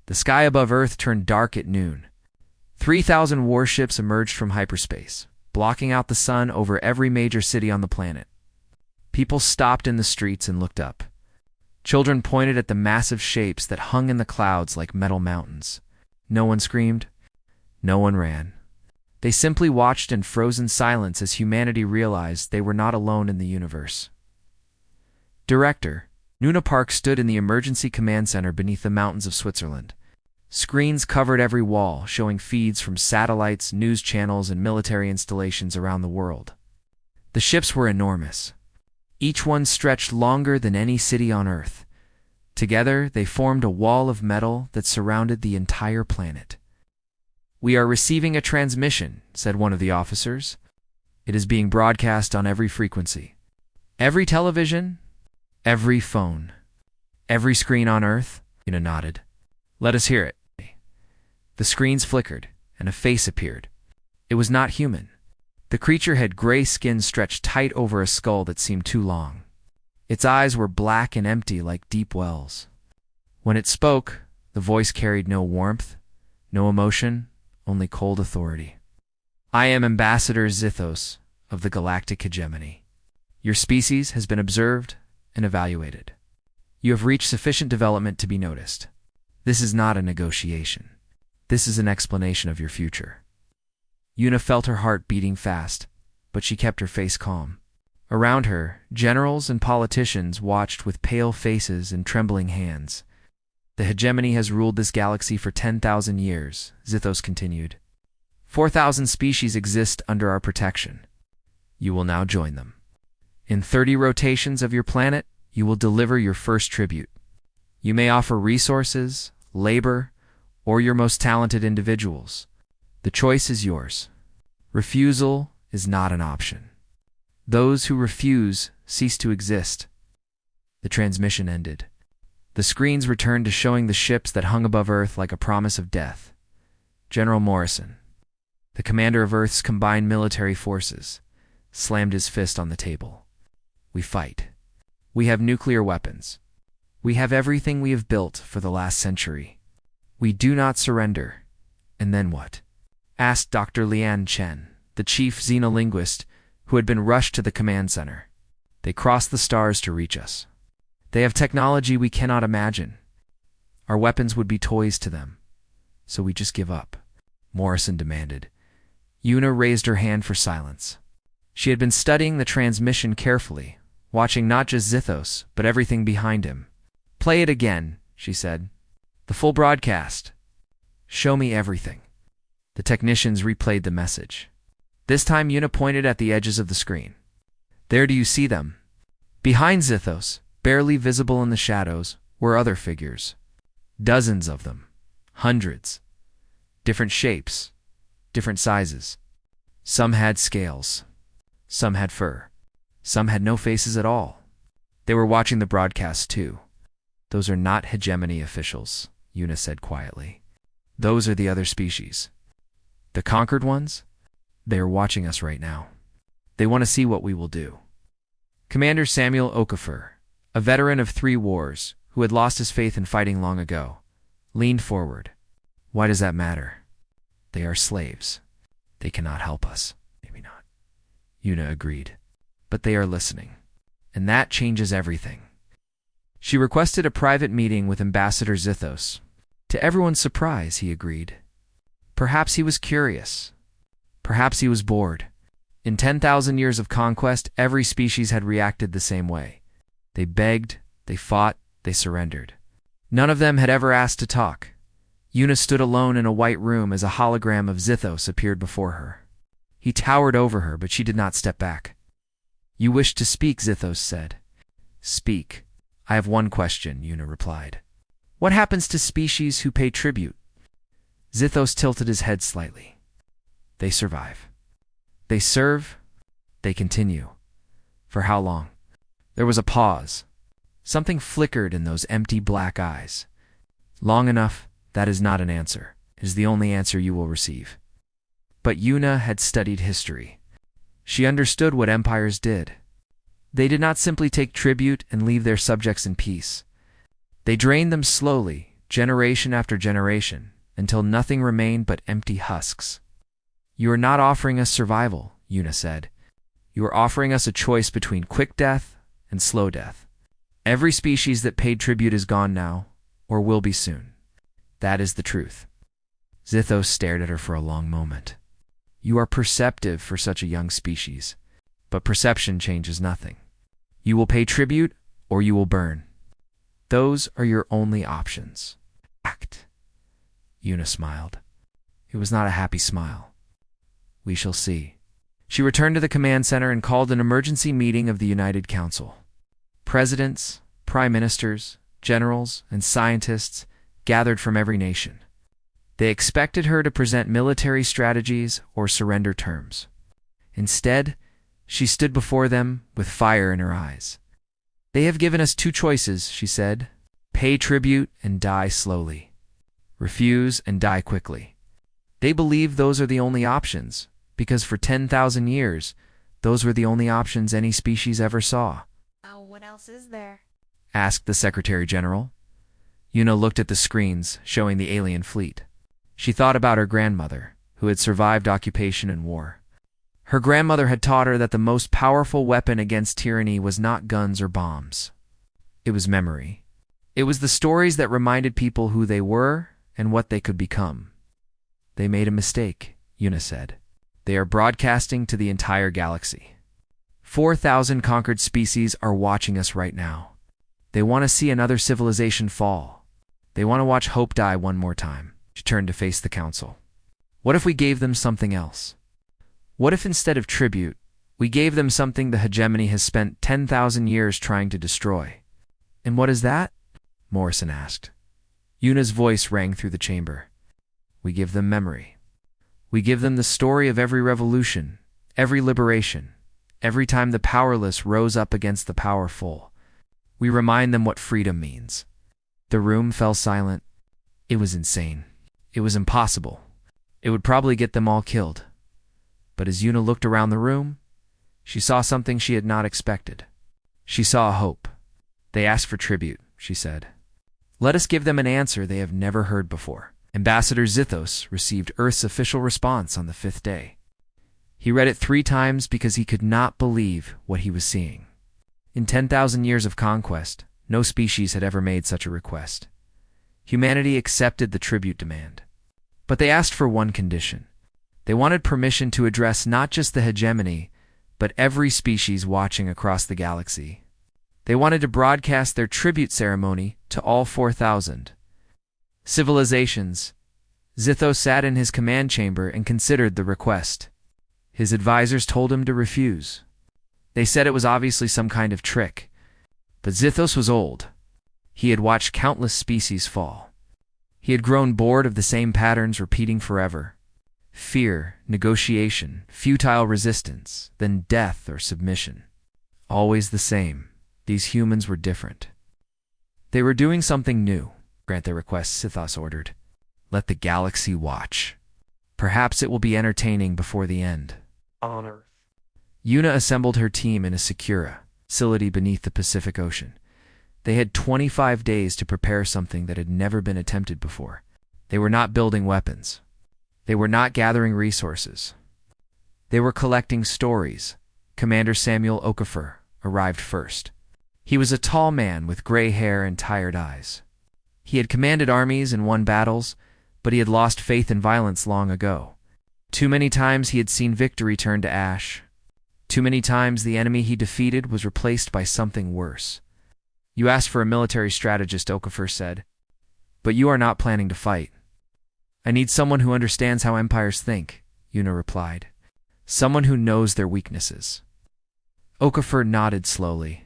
The sky above Earth turned dark at noon. 3,000 warships emerged from hyperspace, blocking out the sun over every major city on the planet. People stopped in the streets and looked up. Children pointed at the massive shapes that hung in the clouds like metal mountains. No one screamed. No one ran. They simply watched in frozen silence as humanity realized they were not alone in the universe. Director Luna Park stood in the emergency command center beneath the mountains of Switzerland. Screens covered every wall, showing feeds from satellites, news channels, and military installations around the world. The ships were enormous. Each one stretched longer than any city on Earth. Together, they formed a wall of metal that surrounded the entire planet. "We are receiving a transmission," said one of the officers. "It is being broadcast on every frequency. Every television, every phone, every screen on Earth." Una nodded. "Let us hear it." The screens flickered, and a face appeared. It was not human. The creature had gray skin stretched tight over a skull that seemed too long. Its eyes were black and empty like deep wells. When it spoke, the voice carried no warmth, no emotion, only cold authority. "I am Ambassador Zithos of the Galactic Hegemony. Your species has been observed and evaluated. You have reached sufficient development to be noticed. This is not a negotiation. This is an explanation of your future." Una felt her heart beating fast, but she kept her face calm. Around her, generals and politicians watched with pale faces and trembling hands. "The hegemony has ruled this galaxy for 10,000 years, Zithos continued. 4,000 species exist under our protection. You will now join them. In 30 rotations of your planet, you will deliver your first tribute. You may offer resources, labor, or your most talented individuals. The choice is yours. Refusal is not an option. Those who refuse cease to exist." The transmission ended. The screens returned to showing the ships that hung above Earth like a promise of death. General Morrison, the commander of Earth's combined military forces, slammed his fist on the table. "We fight. We have nuclear weapons. We have everything we have built for the last century. We do not surrender. And then what?" asked Dr. Lian Chen, the chief xenolinguist, who had been rushed to the command center. "They cross the stars to reach us. They have technology we cannot imagine. Our weapons would be toys to them. So we just give up," Morrison demanded. Una raised her hand for silence. She had been studying the transmission carefully, watching not just Zithos, but everything behind him. "Play it again," she said. "The full broadcast. Show me everything." The technicians replayed the message. This time Una pointed at the edges of the screen. "There, do you see them?" Behind Zithos, barely visible in the shadows, were other figures. Dozens of them. Hundreds. Different shapes. Different sizes. Some had scales. Some had fur. Some had no faces at all. They were watching the broadcast too. "Those are not hegemony officials," Una said quietly. "Those are the other species. The conquered ones? They are watching us right now. They want to see what we will do." Commander Samuel Okafor, a veteran of 3 wars, who had lost his faith in fighting long ago, leaned forward. "Why does that matter? They are slaves. They cannot help us." "Maybe not," Una agreed. "But they are listening. And that changes everything." She requested a private meeting with Ambassador Zithos. To everyone's surprise, he agreed. Perhaps he was curious. Perhaps he was bored. In 10,000 years of conquest, every species had reacted the same way. They begged, they fought, they surrendered. None of them had ever asked to talk. Una stood alone in a white room as a hologram of Zithos appeared before her. He towered over her, but she did not step back. "You wish to speak," Zithos said. "Speak. I have one question," Una replied. "What happens to species who pay tribute?" Zithos tilted his head slightly. "They survive. They serve. They continue. For how long?" There was a pause. Something flickered in those empty black eyes. "Long enough, that is not an answer. It is the only answer you will receive." But Una had studied history. She understood what empires did. They did not simply take tribute and leave their subjects in peace. They drained them slowly, generation after generation, until nothing remained but empty husks. You are not offering us survival, Una said. You are offering us a choice between quick death and slow death. Every species that paid tribute is gone now, or will be soon. That is the truth. Zithos stared at her for a long moment. You are perceptive for such a young species, but perception changes nothing. You will pay tribute, or you will burn. Those are your only options. Act. Una smiled. It was not a happy smile. We shall see. She returned to the command center and called an emergency meeting of the United Council. Presidents, prime ministers, generals, and scientists gathered from every nation. They expected her to present military strategies or surrender terms. Instead, she stood before them with fire in her eyes. They have given us two choices, she said. Pay tribute and die slowly. Refuse and die quickly. They believe those are the only options, because for 10,000 years, those were the only options any species ever saw. Oh, what else is there? Asked the Secretary General. Una looked at the screens showing the alien fleet. She thought about her grandmother, who had survived occupation and war. Her grandmother had taught her that the most powerful weapon against tyranny was not guns or bombs. It was memory. It was the stories that reminded people who they were and what they could become. They made a mistake, Una said. They are broadcasting to the entire galaxy. 4,000 conquered species are watching us right now. They want to see another civilization fall. They want to watch hope die one more time. She turned to face the council. What if we gave them something else? What if instead of tribute, we gave them something the hegemony has spent 10,000 years trying to destroy? And what is that? Morrison asked. Una's voice rang through the chamber. We give them memory. We give them the story of every revolution, every liberation, every time the powerless rose up against the powerful. We remind them what freedom means. The room fell silent. It was insane. It was impossible. It would probably get them all killed. But as Una looked around the room, she saw something she had not expected. She saw a hope. They asked for tribute, she said. Let us give them an answer they have never heard before. Ambassador Zithos received Earth's official response on the 5th day. He read it 3 times because he could not believe what he was seeing. In 10,000 years of conquest, no species had ever made such a request. Humanity accepted the tribute demand. But they asked for one condition. They wanted permission to address not just the hegemony, but every species watching across the galaxy. They wanted to broadcast their tribute ceremony to all 4,000 civilizations. Zithos sat in his command chamber and considered the request. His advisors told him to refuse. They said it was obviously some kind of trick. But Zithos was old. He had watched countless species fall. He had grown bored of the same patterns repeating forever. Fear, negotiation, futile resistance, then death or submission. Always the same. These humans were different. They were doing something new. Grant their request, Zithos ordered. Let the galaxy watch. Perhaps it will be entertaining before the end. On Earth. Una assembled her team in a secure facility beneath the Pacific Ocean. They had 25 days to prepare something that had never been attempted before. They were not building weapons. They were not gathering resources. They were collecting stories. Commander Samuel Okafor arrived first. He was a tall man with gray hair and tired eyes. He had commanded armies and won battles, but he had lost faith in violence long ago. Too many times he had seen victory turn to ash. Too many times the enemy he defeated was replaced by something worse. You asked for a military strategist, Okafor said, but you are not planning to fight. I need someone who understands how empires think, Una replied. Someone who knows their weaknesses. Okafor nodded slowly.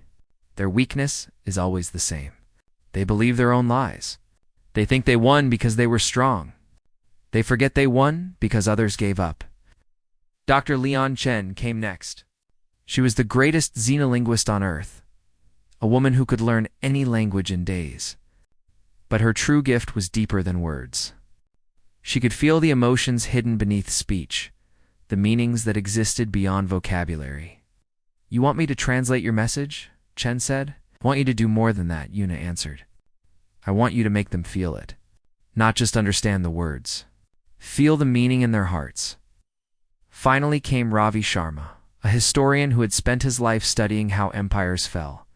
Their weakness is always the same. They believe their own lies. They think they won because they were strong. They forget they won because others gave up. Dr. Leon Chen came next. She was the greatest xenolinguist on Earth, a woman who could learn any language in days. But her true gift was deeper than words. She could feel the emotions hidden beneath speech, the meanings that existed beyond vocabulary. You want me to translate your message? Chen said. I want you to do more than that, Una answered. I want you to make them feel it. not just understand the words. Feel the meaning in their hearts. Finally came Ravi Sharma, a historian who had spent his life studying how empires fell.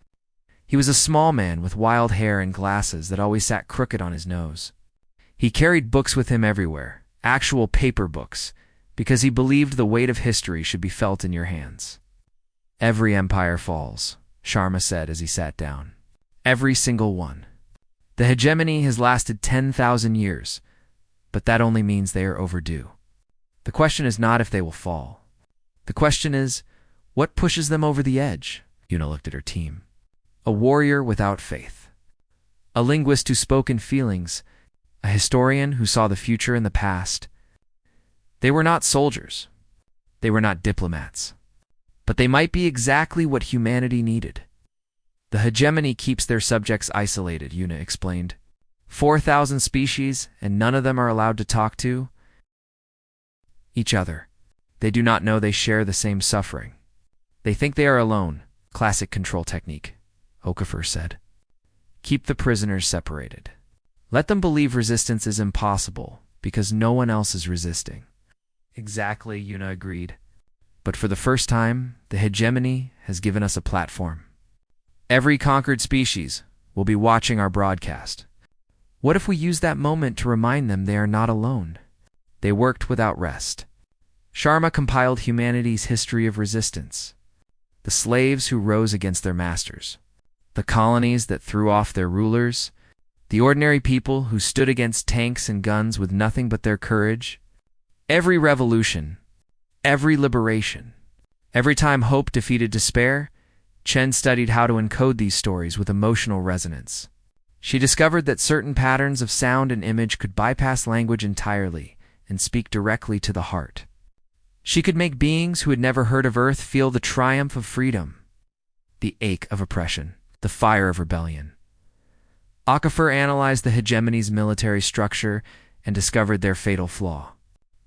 He was a small man with wild hair and glasses that always sat crooked on his nose. He carried books with him everywhere, actual paper books, because he believed the weight of history should be felt in your hands. Every empire falls, Sharma said as he sat down. Every single one. The hegemony has lasted 10,000 years, but that only means they are overdue. The question is not if they will fall. The question is, what pushes them over the edge? Una looked at her team. A warrior without faith. A linguist who spoke in feelings. A historian who saw the future in the past. They were not soldiers. They were not diplomats. But they might be exactly what humanity needed. The hegemony keeps their subjects isolated, Una explained. 4,000 species, and none of them are allowed to talk to each other. They do not know they share the same suffering. They think they are alone. Classic control technique, Okafor said. Keep the prisoners separated. Let them believe resistance is impossible, because no one else is resisting. Exactly, Una agreed. But for the first time, the hegemony has given us a platform. Every conquered species will be watching our broadcast. What if we use that moment to remind them they are not alone? They worked without rest. Sharma compiled humanity's history of resistance. The slaves who rose against their masters. The colonies that threw off their rulers. The ordinary people who stood against tanks and guns with nothing but their courage. Every revolution. Every liberation. Every time hope defeated despair, Chen studied how to encode these stories with emotional resonance. She discovered that certain patterns of sound and image could bypass language entirely and speak directly to the heart. She could make beings who had never heard of Earth feel the triumph of freedom, the ache of oppression, the fire of rebellion. Okafor analyzed the hegemony's military structure and discovered their fatal flaw.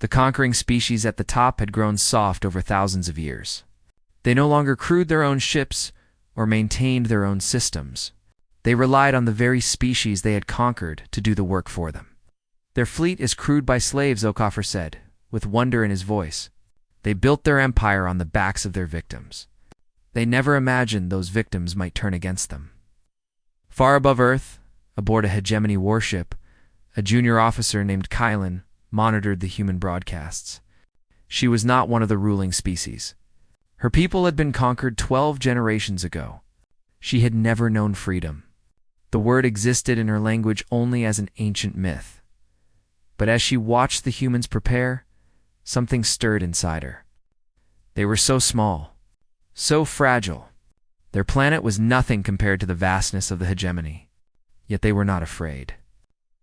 The conquering species at the top had grown soft over thousands of years. They no longer crewed their own ships or maintained their own systems. They relied on the very species they had conquered to do the work for them. Their fleet is crewed by slaves, Okafor said, with wonder in his voice. They built their empire on the backs of their victims. They never imagined those victims might turn against them. Far above Earth, aboard a hegemony warship, a junior officer named Kylan monitored the human broadcasts. She was not one of the ruling species. Her people had been conquered 12 generations ago. She had never known freedom. The word existed in her language only as an ancient myth. But as she watched the humans prepare, something stirred inside her. They were so small, so fragile. Their planet was nothing compared to the vastness of the hegemony. Yet they were not afraid.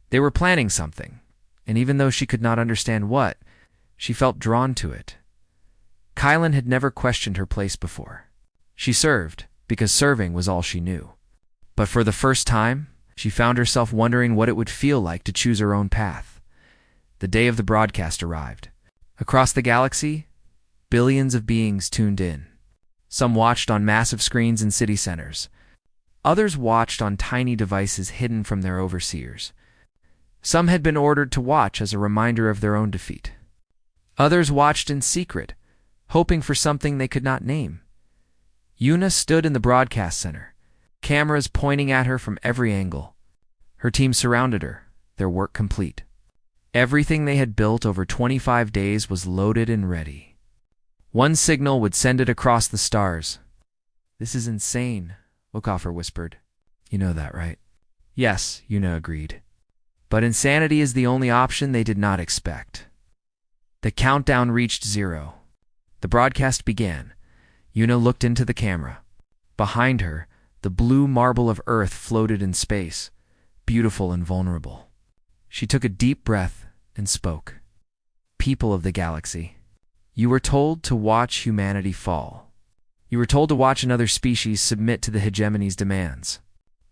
They were planning something, and even though she could not understand what, she felt drawn to it. Kylan had never questioned her place before. She served, because serving was all she knew. But for the first time, she found herself wondering what it would feel like to choose her own path. The day of the broadcast arrived. Across the galaxy, billions of beings tuned in. Some watched on massive screens in city centers. Others watched on tiny devices hidden from their overseers. Some had been ordered to watch as a reminder of their own defeat. Others watched in secret, hoping for something they could not name. Una stood in the broadcast center, cameras pointing at her from every angle. Her team surrounded her, their work complete. Everything they had built over 25 days was loaded and ready. One signal would send it across the stars. "This is insane," Okafor whispered. "You know that, right?" "Yes," Una agreed. But insanity is the only option they did not expect. The countdown reached 0. The broadcast began. Una looked into the camera. Behind her, the blue marble of Earth floated in space, beautiful and vulnerable. She took a deep breath and spoke. "People of the galaxy, you were told to watch humanity fall. You were told to watch another species submit to the hegemony's demands.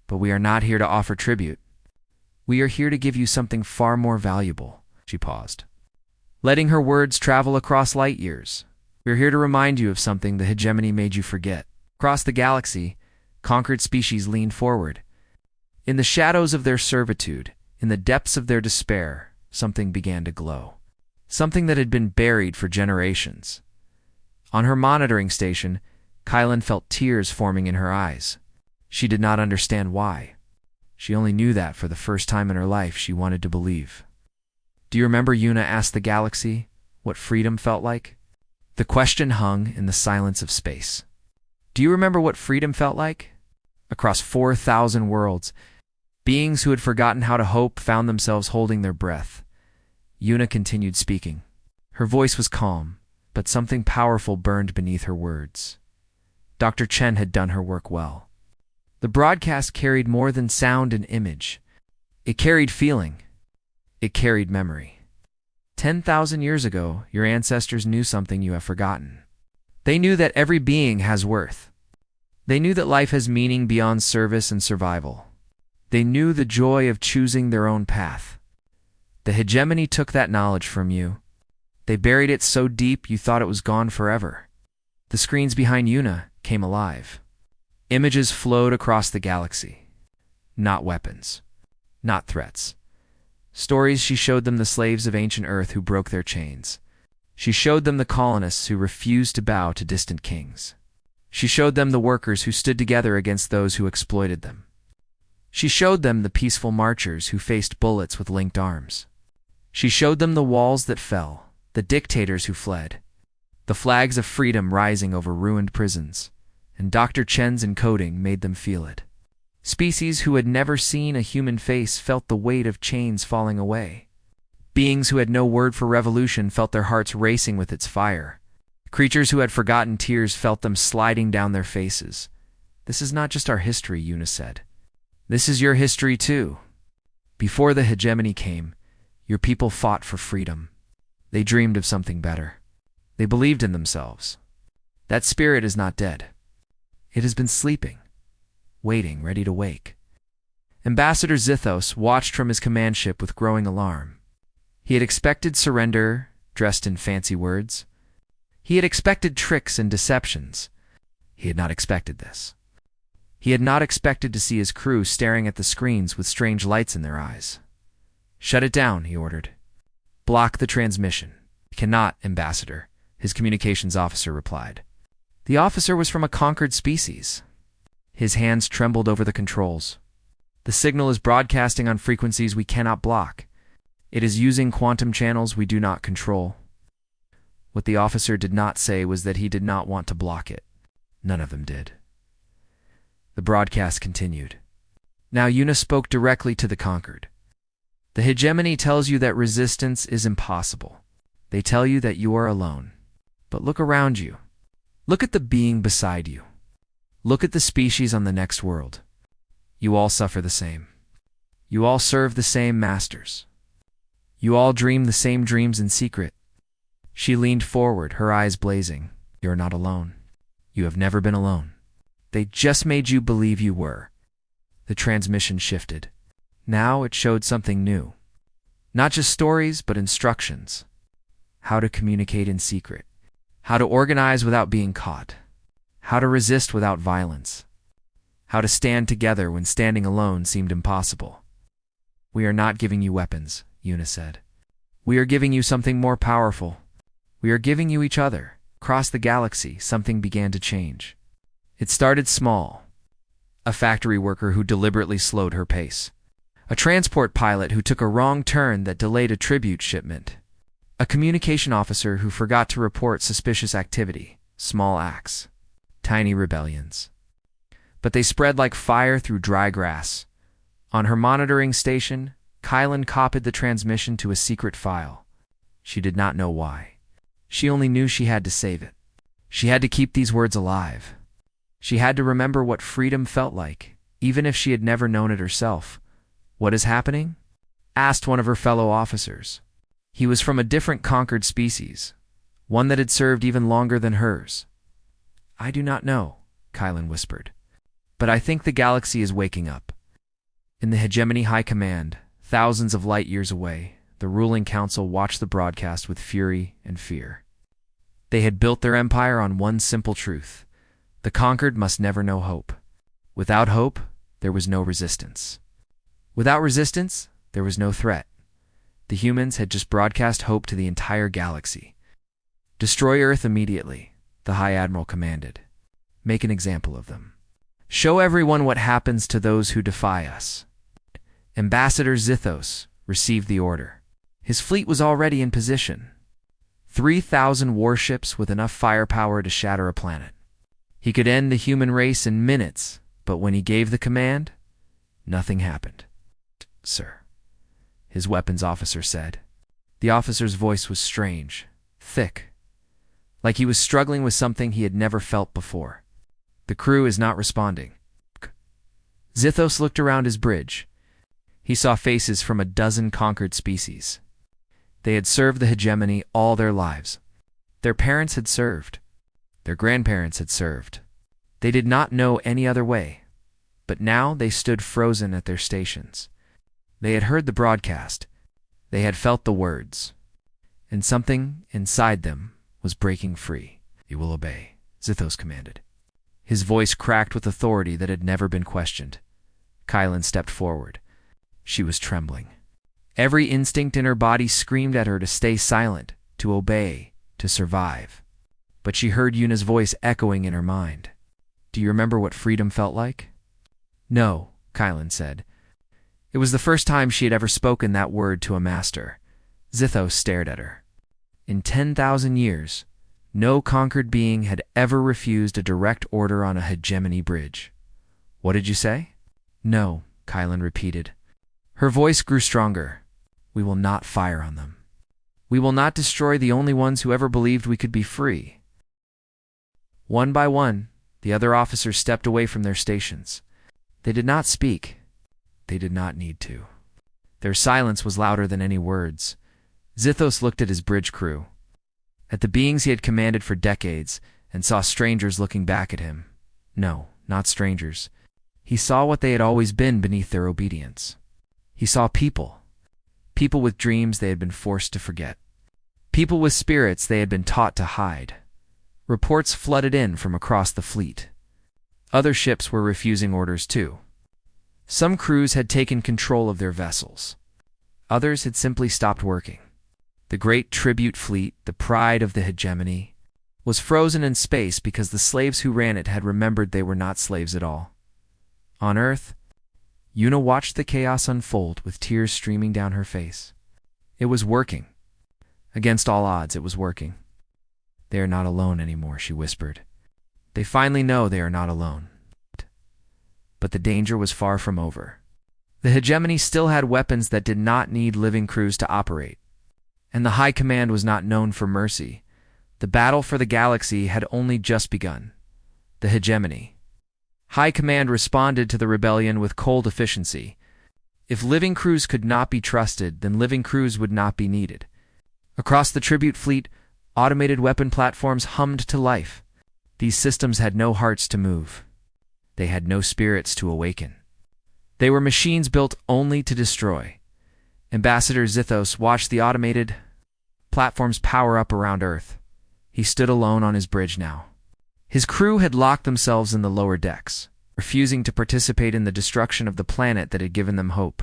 But we are not here to offer tribute. We are here to give you something far more valuable." She paused, letting her words travel across light years. "We are here to remind you of something the hegemony made you forget." Across the galaxy, conquered species leaned forward. In the shadows of their servitude, In the depths of their despair, something began to glow. Something that had been buried for generations. On her monitoring station, Kylan felt tears forming in her eyes. She did not understand why. She only knew that for the first time in her life she wanted to believe. Do you remember, Yuna asked the galaxy, what freedom felt like? The question hung in the silence of space. Do you remember what freedom felt like? Across 4,000 worlds, beings who had forgotten how to hope found themselves holding their breath. Yuna continued speaking. Her voice was calm, but something powerful burned beneath her words. Dr. Chen had done her work well. The broadcast carried more than sound and image. It carried feeling. It carried memory. 10,000 years ago, your ancestors knew something you have forgotten. They knew that every being has worth. They knew that life has meaning beyond service and survival. They knew the joy of choosing their own path. The hegemony took that knowledge from you. They buried it so deep you thought it was gone forever. The screens behind Yuna came alive. Images flowed across the galaxy. Not weapons. Not threats. Stories. She showed them the slaves of ancient Earth who broke their chains. She showed them the colonists who refused to bow to distant kings. She showed them the workers who stood together against those who exploited them. She showed them the peaceful marchers who faced bullets with linked arms. She showed them the walls that fell, the dictators who fled, the flags of freedom rising over ruined prisons, and Dr. Chen's encoding made them feel it. Species who had never seen a human face felt the weight of chains falling away. Beings who had no word for revolution felt their hearts racing with its fire. Creatures who had forgotten tears felt them sliding down their faces. This is not just our history, Yuna said. This is your history too. Before the hegemony came, your people fought for freedom. They dreamed of something better. They believed in themselves. That spirit is not dead. It has been sleeping, waiting, ready to wake. Ambassador Zithos watched from his command ship with growing alarm. He had expected surrender, dressed in fancy words. He had expected tricks and deceptions. He had not expected this. He had not expected to see his crew staring at the screens with strange lights in their eyes. Shut it down, he ordered. Block the transmission. Cannot, Ambassador, his communications officer replied. The officer was from a conquered species. His hands trembled over the controls. The signal is broadcasting on frequencies we cannot block. It is using quantum channels we do not control. What the officer did not say was that he did not want to block it. None of them did. The broadcast continued. Now Yuna spoke directly to the conquered. The hegemony tells you that resistance is impossible. They tell you that you are alone. But look around you. Look at the being beside you. Look at the species on the next world. You all suffer the same. You all serve the same masters. You all dream the same dreams in secret. She leaned forward, her eyes blazing. You're not alone. You have never been alone. They just made you believe you were. The transmission shifted. Now it showed something new. Not just stories, but instructions. How to communicate in secret. How to organize without being caught. How to resist without violence. How to stand together when standing alone seemed impossible. We are not giving you weapons, Yuna said. We are giving you something more powerful. We are giving you each other. Across the galaxy, something began to change. It started small. A factory worker who deliberately slowed her pace. A transport pilot who took a wrong turn that delayed a tribute shipment. A communication officer who forgot to report suspicious activity. Small acts. Tiny rebellions. But they spread like fire through dry grass. On her monitoring station, Kylan copied the transmission to a secret file. She did not know why. She only knew she had to save it. She had to keep these words alive. She had to remember what freedom felt like, even if she had never known it herself. What is happening? Asked one of her fellow officers. He was from a different conquered species, one that had served even longer than hers. I do not know, Kylan whispered. But I think the galaxy is waking up. In the Hegemony High Command, thousands of light years away, the ruling council watched the broadcast with fury and fear. They had built their empire on one simple truth. The conquered must never know hope. Without hope, there was no resistance. Without resistance, There was no threat. The humans had just broadcast hope to the entire galaxy. Destroy Earth immediately, the High Admiral commanded. Make an example of them. Show everyone what happens to those who defy us. Ambassador Zithos received the order. His fleet was already in position. 3,000 warships with enough firepower to shatter a planet. He could end the human race in minutes, but when he gave the command, nothing happened. Sir, his weapons officer said. The officer's voice was strange, thick, like he was struggling with something he had never felt before. The crew is not responding. Zithos looked around his bridge. He saw faces from a dozen conquered species. They had served the hegemony all their lives. Their parents had served. Their grandparents had served. They did not know any other way, but now they stood frozen at their stations. They had heard the broadcast. They had felt the words. And something inside them was breaking free. You will obey, Zithos commanded. His voice cracked with authority that had never been questioned. Kylan stepped forward. She was trembling. Every instinct in her body screamed at her to stay silent, to obey, to survive. But she heard Yuna's voice echoing in her mind. Do you remember what freedom felt like? No, Kylan said. It was the first time she had ever spoken that word to a master. Zithos stared at her. In 10,000 years, no conquered being had ever refused a direct order on a hegemony bridge. What did you say? No, Kylan repeated. Her voice grew stronger. We will not fire on them. We will not destroy the only ones who ever believed we could be free. One by one, the other officers stepped away from their stations. They did not speak. They did not need to. Their silence was louder than any words. Zithos looked at his bridge crew, at the beings he had commanded for decades, and saw strangers looking back at him. No, not strangers. He saw what they had always been beneath their obedience. He saw people. People with dreams they had been forced to forget. People with spirits they had been taught to hide. Reports flooded in from across the fleet. Other ships were refusing orders too. Some crews had taken control of their vessels. Others had simply stopped working. The great tribute fleet, the pride of the hegemony, was frozen in space because the slaves who ran it had remembered they were not slaves at all. On Earth, Yuna watched the chaos unfold with tears streaming down her face. It was working. Against all odds, it was working. They are not alone anymore, she whispered. They finally know they are not alone. But the danger was far from over. The hegemony still had weapons that did not need living crews to operate. And the High Command was not known for mercy. The battle for the galaxy had only just begun. The hegemony. High Command responded to the rebellion with cold efficiency. If living crews could not be trusted, then living crews would not be needed. Across the tribute fleet, automated weapon platforms hummed to life. These systems had no hearts to move. They had no spirits to awaken. They were machines built only to destroy. Ambassador Zithos watched the automated platforms power up around Earth. He stood alone on his bridge now. His crew had locked themselves in the lower decks, refusing to participate in the destruction of the planet that had given them hope.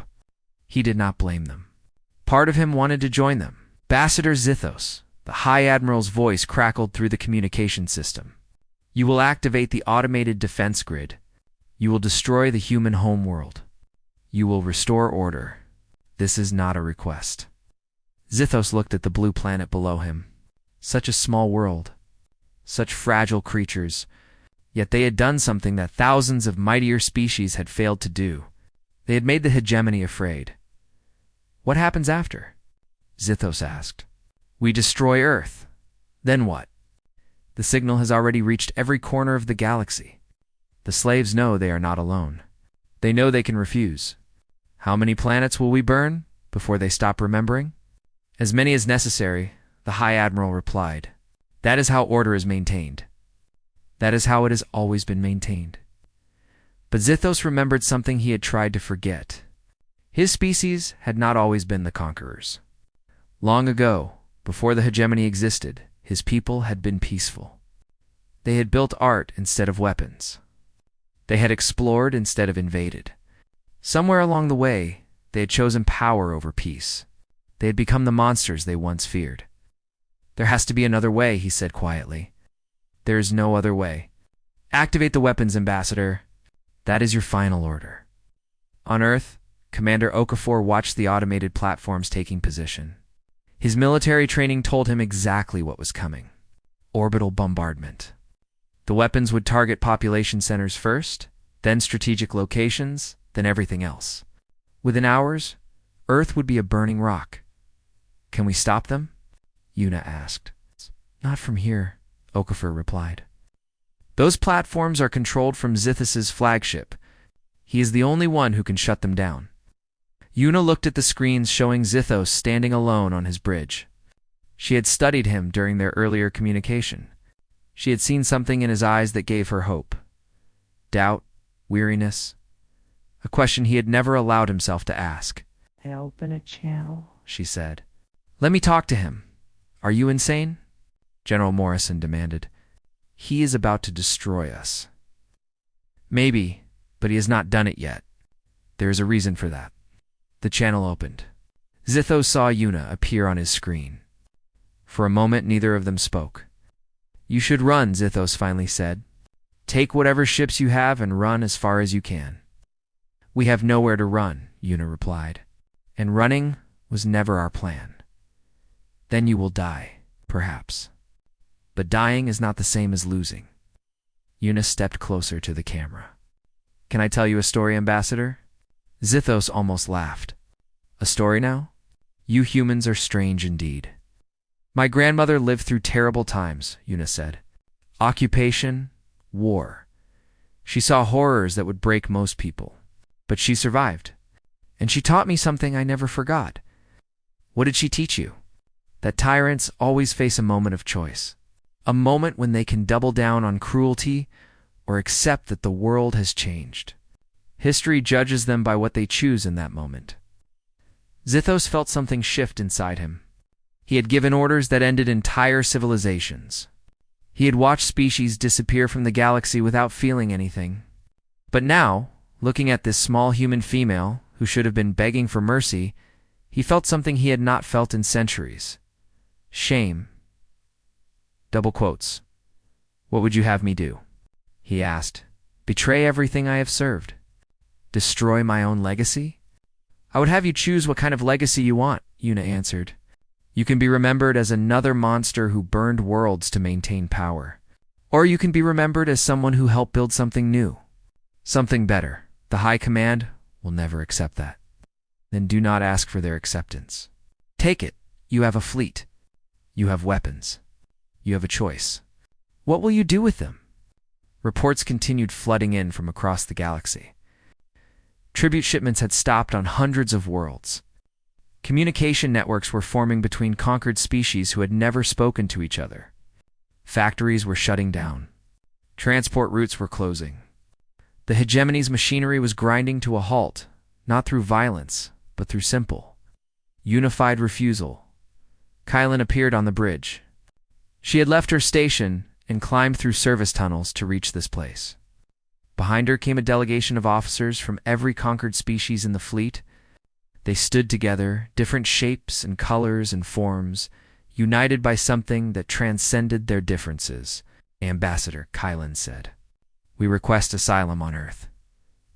He did not blame them. Part of him wanted to join them. Ambassador Zithos, the High Admiral's voice crackled through the communication system. You will activate the automated defense grid. You will destroy the human homeworld. You will restore order. This is not a request. Zithos looked at the blue planet below him. Such a small world. Such fragile creatures. Yet they had done something that thousands of mightier species had failed to do. They had made the hegemony afraid. What happens after? Zithos asked. We destroy Earth. Then what? The signal has already reached every corner of the galaxy. The slaves know they are not alone. They know they can refuse. How many planets will we burn before they stop remembering? As many as necessary, the High Admiral replied. That is how order is maintained. That is how it has always been maintained. But Zithos remembered something he had tried to forget. His species had not always been the conquerors. Long ago, before the hegemony existed, his people had been peaceful. They had built art instead of weapons. They had explored instead of invaded. Somewhere along the way, They had chosen power over peace. They had become the monsters they once feared. "There has to be another way," he said quietly. "There is no other way. Activate the weapons, Ambassador. That is your final order." On Earth, Commander Okafor watched the automated platforms taking position. His military training told him exactly what was coming. Orbital bombardment. The weapons would target population centers first, then strategic locations, then everything else. Within hours, Earth would be a burning rock. "Can we stop them?" Yuna asked. "Not from here," Okafor replied. "Those platforms are controlled from Zithus's flagship. He is the only one who can shut them down." Yuna looked at the screens showing Zithos standing alone on his bridge. She had studied him during their earlier communication. She had seen something in his eyes that gave her hope. Doubt, weariness, a question he had never allowed himself to ask. "I open a channel," she said. "Let me talk to him. Are you insane?" General Morrison demanded. "He is about to destroy us." "Maybe, but he has not done it yet. There is a reason for that." The channel opened. Zithos saw Yuna appear on his screen. For a moment, neither of them spoke. "You should run," Zithos finally said. "Take whatever ships you have and run as far as you can." "We have nowhere to run," Yuna replied. "And running was never our plan." "Then you will die, perhaps. But dying is not the same as losing." Yuna stepped closer to the camera. "Can I tell you a story, Ambassador?" Zithos almost laughed. "A story now? You humans are strange indeed." "My grandmother lived through terrible times," Yuna said. "Occupation, war. She saw horrors that would break most people. But she survived. And she taught me something I never forgot." "What did she teach you?" "That tyrants always face a moment of choice. A moment when they can double down on cruelty or accept that the world has changed. History judges them by what they choose in that moment." Zithos felt something shift inside him. He had given orders that ended entire civilizations. He had watched species disappear from the galaxy without feeling anything. But now, looking at this small human female who should have been begging for mercy, he felt something he had not felt in centuries. Shame. Double quotes. "What would you have me do?" he asked. "Betray everything I have served? Destroy my own legacy?" "I would have you choose what kind of legacy you want," Yuna answered. "You can be remembered as another monster who burned worlds to maintain power. Or you can be remembered as someone who helped build something new. Something better. The High Command will never accept that." "Then do not ask for their acceptance. Take it. You have a fleet. You have weapons. You have a choice. What will you do with them?" Reports continued flooding in from across the galaxy. Tribute shipments had stopped on hundreds of worlds. Communication networks were forming between conquered species who had never spoken to each other. Factories were shutting down. Transport routes were closing. The hegemony's machinery was grinding to a halt, not through violence, but through simple, unified refusal. Kylan appeared on the bridge. She had left her station and climbed through service tunnels to reach this place. Behind her came a delegation of officers from every conquered species in the fleet. They stood together, different shapes and colors and forms, united by something that transcended their differences. "Ambassador," Kylan said, "we request asylum on Earth.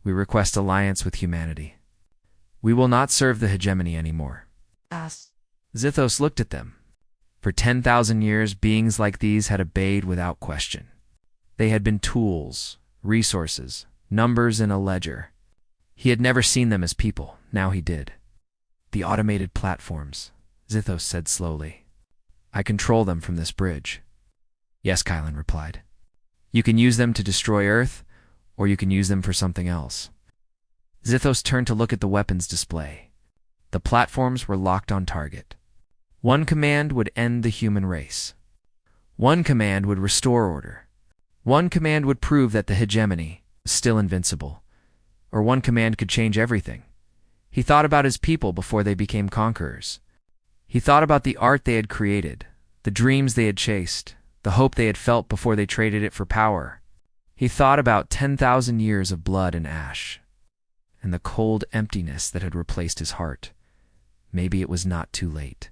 We request alliance with humanity. We will not serve the hegemony anymore." "Us." Zithos looked at them. For 10,000 years, beings like these had obeyed without question. They had been tools, resources, numbers in a ledger. He had never seen them as people. Now he did. "The automated platforms," Zithos said slowly. "I control them from this bridge." "Yes," Kylan replied. "You can use them to destroy Earth, or you can use them for something else." Zithos turned to look at the weapons display. The platforms were locked on target. One command would end the human race. One command would restore order. One command would prove that the hegemony was still invincible. Or one command could change everything. He thought about his people before they became conquerors. He thought about the art they had created, the dreams they had chased, the hope they had felt before they traded it for power. He thought about 10,000 years of blood and ash. and the cold emptiness that had replaced his heart. Maybe it was not too late.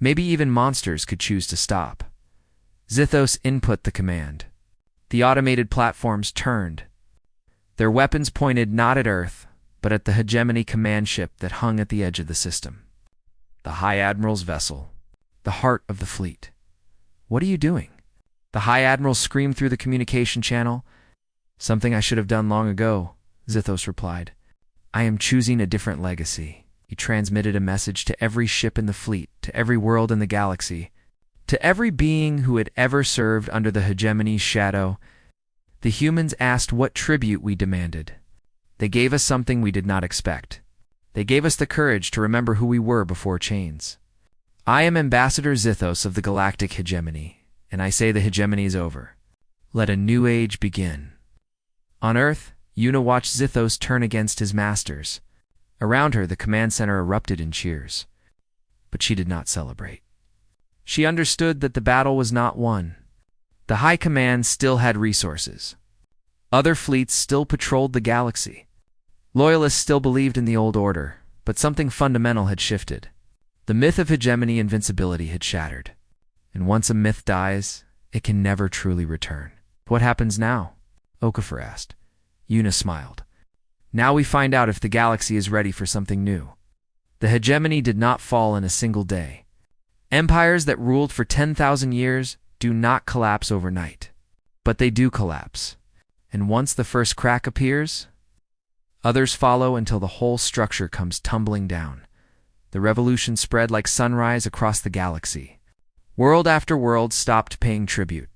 Maybe even monsters could choose to stop. Zithos input the command. The automated platforms turned. Their weapons pointed not at Earth, but at the hegemony command ship that hung at the edge of the system. The High Admiral's vessel, the heart of the fleet. "What are you doing?" The High Admiral screamed through the communication channel. "Something I should have done long ago," Zithos replied. "I am choosing a different legacy." He transmitted a message to every ship in the fleet, to every world in the galaxy, to every being who had ever served under the hegemony's shadow. The humans asked what tribute we demanded. They gave us something we did not expect. They gave us the courage to remember who we were before chains. I am Ambassador Zithos of the Galactic Hegemony, and I say the hegemony is over. Let a new age begin. On Earth, Una watched Zithos turn against his masters. Around her, the command center erupted in cheers. But she did not celebrate. She understood that the battle was not won. The High Command still had resources. Other fleets still patrolled the galaxy. Loyalists still believed in the old order, but something fundamental had shifted. The myth of hegemony invincibility had shattered. And once a myth dies, it can never truly return. "What happens now?" Okafor asked. Una smiled. "Now we find out if the galaxy is ready for something new." The hegemony did not fall in a single day. Empires that ruled for 10,000 years do not collapse overnight. But they do collapse. And once the first crack appears, others follow until the whole structure comes tumbling down. The revolution spread like sunrise across the galaxy. World after world stopped paying tribute.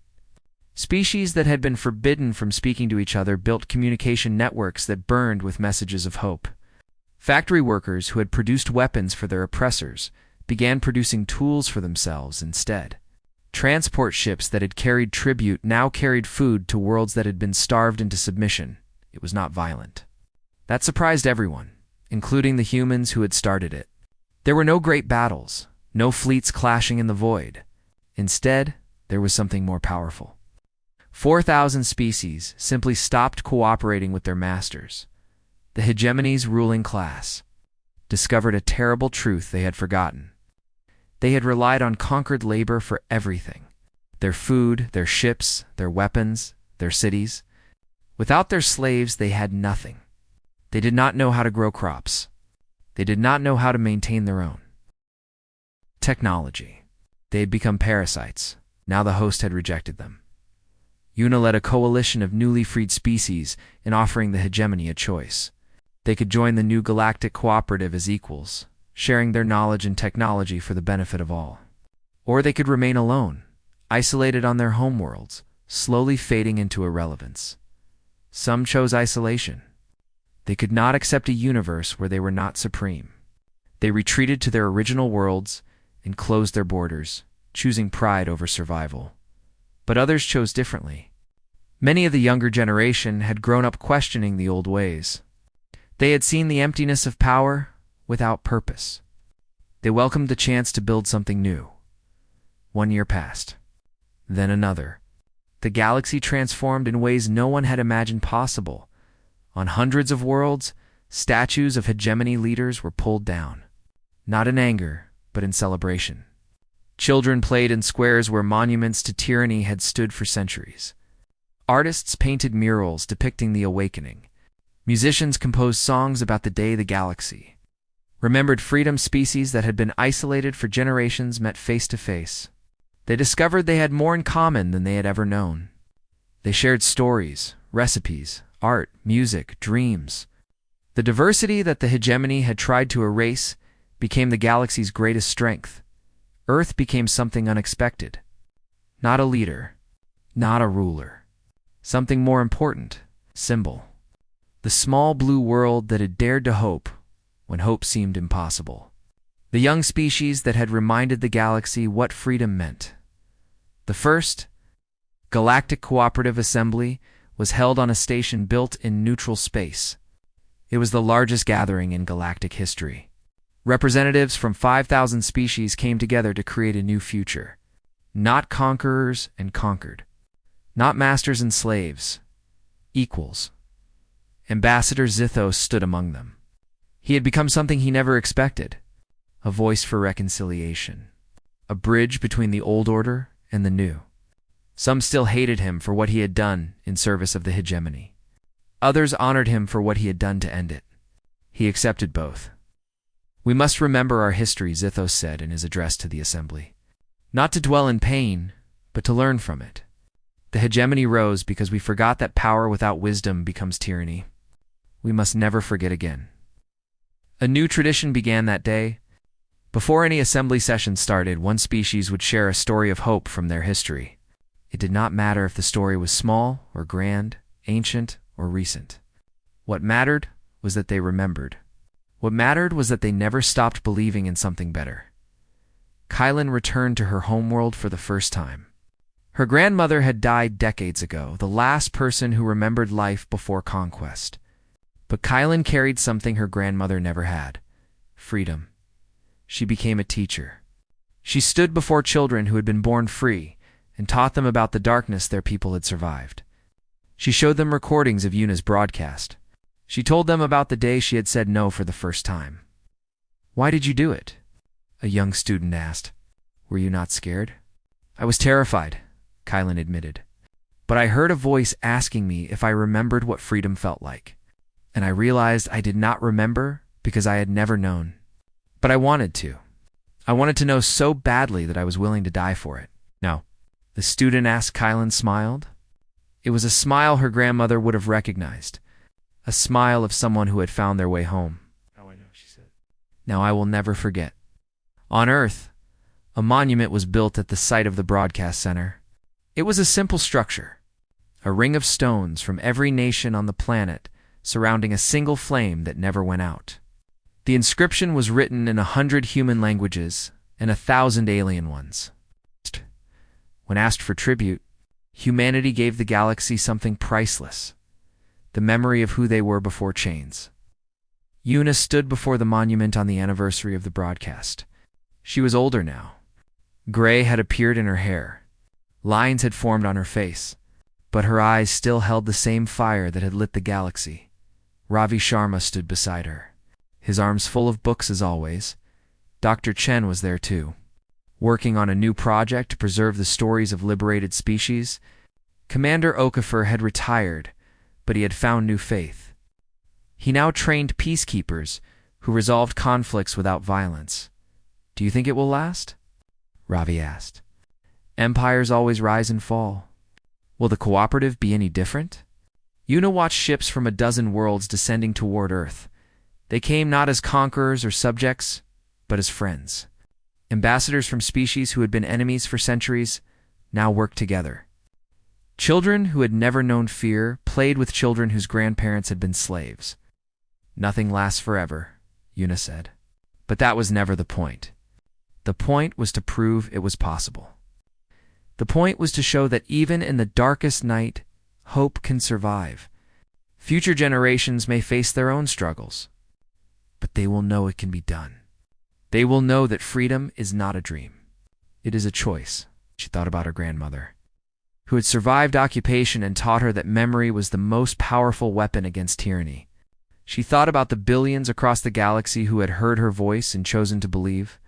Species that had been forbidden from speaking to each other built communication networks that burned with messages of hope. Factory workers who had produced weapons for their oppressors began producing tools for themselves instead. Transport ships that had carried tribute now carried food to worlds that had been starved into submission. It was not violent. That surprised everyone, including the humans who had started it. There were no great battles, no fleets clashing in the void. Instead, there was something more powerful. 4,000 species simply stopped cooperating with their masters. The hegemony's ruling class discovered a terrible truth they had forgotten. They had relied on conquered labor for everything: their food, their ships, their weapons, their cities. Without their slaves, they had nothing. They did not know how to grow crops. They did not know how to maintain their own technology. They had become parasites. Now the host had rejected them. Una led a coalition of newly freed species in offering the hegemony a choice. They could join the new galactic cooperative as equals, sharing their knowledge and technology for the benefit of all. Or they could remain alone, isolated on their homeworlds, slowly fading into irrelevance. Some chose isolation. They could not accept a universe where they were not supreme. They retreated to their original worlds and closed their borders, choosing pride over survival. But others chose differently. Many of the younger generation had grown up questioning the old ways. They had seen the emptiness of power without purpose. They welcomed the chance to build something new. 1 year passed. Then another. The galaxy transformed in ways no one had imagined possible. On hundreds of worlds, statues of hegemony leaders were pulled down. Not in anger, but in celebration. Children played in squares where monuments to tyranny had stood for centuries. Artists painted murals depicting the awakening. Musicians composed songs about the day the galaxy remembered freedom. Species that had been isolated for generations met face to face. They discovered they had more in common than they had ever known. They shared stories, recipes, art, music, dreams. The diversity that the hegemony had tried to erase became the galaxy's greatest strength. Earth became something unexpected. Not a leader, not a ruler. Something more important: symbol. The small blue world that had dared to hope when hope seemed impossible. The young species that had reminded the galaxy what freedom meant. The first Galactic Cooperative Assembly was held on a station built in neutral space. It was the largest gathering in galactic history. Representatives from 5,000 species came together to create a new future. Not conquerors and conquered. Not masters and slaves. Equals. Ambassador Zithos stood among them. He had become something he never expected, a voice for reconciliation, a bridge between the old order and the new. Some still hated him for what he had done in service of the hegemony. Others honored him for what he had done to end it. He accepted both. "We must remember our history," Zithos said in his address to the assembly. "Not to dwell in pain, but to learn from it. The hegemony rose because we forgot that power without wisdom becomes tyranny. We must never forget again." A new tradition began that day. Before any assembly session started, one species would share a story of hope from their history. It did not matter if the story was small or grand, ancient or recent. What mattered was that they remembered. What mattered was that they never stopped believing in something better. Kylan returned to her homeworld for the first time. Her grandmother had died decades ago, the last person who remembered life before conquest. But Kylan carried something her grandmother never had: freedom. She became a teacher. She stood before children who had been born free and taught them about the darkness their people had survived. She showed them recordings of Yuna's broadcast. She told them about the day she had said no for the first time. "Why did you do it?" a young student asked. "Were you not scared?" "I was terrified," Kylan admitted. "But I heard a voice asking me if I remembered what freedom felt like. And I realized I did not remember because I had never known. But I wanted to. I wanted to know so badly that I was willing to die for it." "No?" the student asked. Kylan smiled. It was a smile her grandmother would have recognized, a smile of someone who had found their way home. "Now I know," she said. "Now I will never forget." On Earth, a monument was built at the site of the broadcast center. It was a simple structure, a ring of stones from every nation on the planet surrounding a single flame that never went out. The inscription was written in 100 human languages and 1,000 alien ones. When asked for tribute, humanity gave the galaxy something priceless: the memory of who they were before chains. Yuna stood before the monument on the anniversary of the broadcast. She was older now. Gray had appeared in her hair. Lines had formed on her face, but her eyes still held the same fire that had lit the galaxy. Ravi Sharma stood beside her, his arms full of books as always. Dr. Chen was there too, working on a new project to preserve the stories of liberated species. Commander Okafor had retired, but he had found new faith. He now trained peacekeepers who resolved conflicts without violence. "Do you think it will last?" Ravi asked. "Empires always rise and fall. Will the cooperative be any different?" Yuna watched ships from a dozen worlds descending toward Earth. They came not as conquerors or subjects, but as friends. Ambassadors from species who had been enemies for centuries now worked together. Children who had never known fear played with children whose grandparents had been slaves. "Nothing lasts forever," Yuna said. But that was never the point. The point was to prove it was possible. The point was to show that even in the darkest night, hope can survive. Future generations may face their own struggles, but they will know it can be done. They will know that freedom is not a dream. It is a choice. She thought about her grandmother, who had survived occupation and taught her that memory was the most powerful weapon against tyranny. She thought about the billions across the galaxy who had heard her voice and chosen to believe.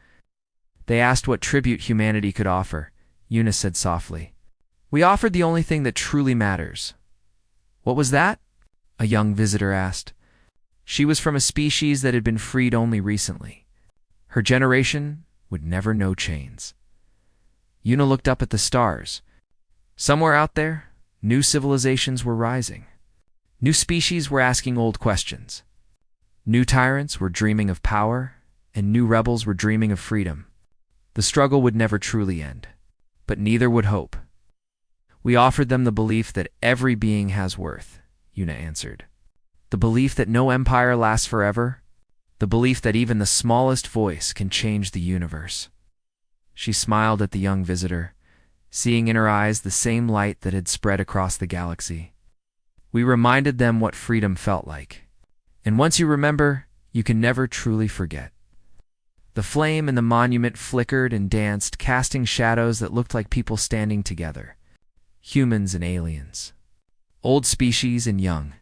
They asked what tribute humanity could offer. Yuna said softly, "We offered the only thing that truly matters." "What was that?" a young visitor asked. She was from a species that had been freed only recently. Her generation would never know chains. Yuna looked up at the stars. Somewhere out there, new civilizations were rising. New species were asking old questions. New tyrants were dreaming of power, and new rebels were dreaming of freedom. The struggle would never truly end, but neither would hope. "We offered them the belief that every being has worth," Yuna answered. "The belief that no empire lasts forever. The belief that even the smallest voice can change the universe." She smiled at the young visitor, seeing in her eyes the same light that had spread across the galaxy. "We reminded them what freedom felt like. And once you remember, you can never truly forget." The flame in the monument flickered and danced, casting shadows that looked like people standing together. Humans and aliens. Old species and young.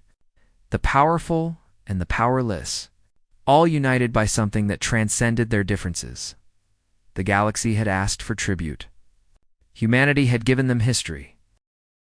The powerful and the powerless. all united by something that transcended their differences. The galaxy had asked for tribute. Humanity had given them history.